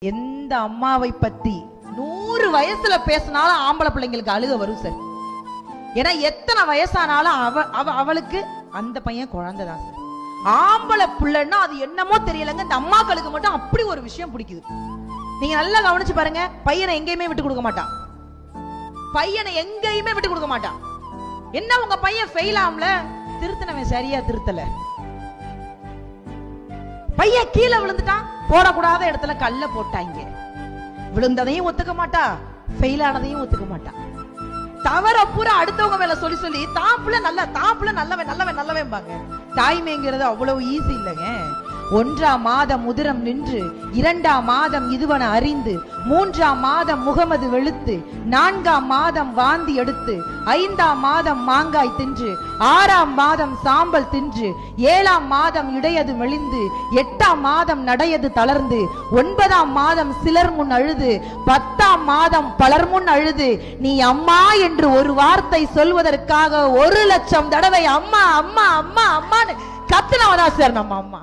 எந்த அம்மாவை பத்தி 100 வயசுல பேசினாலும் ஆம்பளை பிள்ளைங்களுக்கு அழுக வரும் சார். ஏன்னா எத்தனை வயசானாலும் அவளுக்கு அந்த பையன் குழந்தைதான் சார். ஆம்பளை பிள்ளைன்னா அது என்னமோ தெரியலங்க, இந்த அம்மாக்களுக்கு மட்டும் அப்படி ஒரு விஷயம் பிடிக்குது. நீங்க நல்லா கவனிச்சு பாருங்க, பையனை எங்கேயுமே விட்டு கொடுக்க மாட்டான். பையனை எங்கேயுமே விட்டு கொடுக்க மாட்டான். என்ன உங்க பையன் ஃபெயில் ஆகல, திருத்தனவன் சரியா திருத்தல. பையன் கீழே விழுந்துட்டான், போடக்கூடாத இடத்துல கல்ல போட்டாங்க. விழுந்ததையும் ஒத்துக்க மாட்டா, ஃபெயில் ஆனதையும் ஒத்துக்க மாட்டா. தவற பூரா அடுத்தவங்க மேல சொல்லி சொல்லி தாப்புல நல்லவன் பாங்க. தாய்மைங்கிறது அவ்வளவு ஈஸி இல்லைங்க. 1ஆம் மாதம் உதிரம் நின்று, 2ஆம் மாதம் இதுவன அறிந்து, 3ஆம் மாதம் முகமது வெளுத்து, 4ஆம் மாதம் வாந்தி எடுத்து, 5ஆம் மாதம் மாங்காய் தின்று, 6ஆம் மாதம் சாம்பல் தின்று, 7ஆம் மாதம் இடையது மெலிந்து, 8ஆம் மாதம் நடையது தளர்ந்து, 9ஆம் மாதம் சிலர் முன் அழுது, 10ஆம் மாதம் பலர் முன் அழுது, நீ அம்மா என்று ஒரு வார்த்தை சொல்வதற்காக 1,00,000 தடவை அம்மா அம்மா அம்மா அம்மான்னு கத்துனவதா சார் நம்ம அம்மா.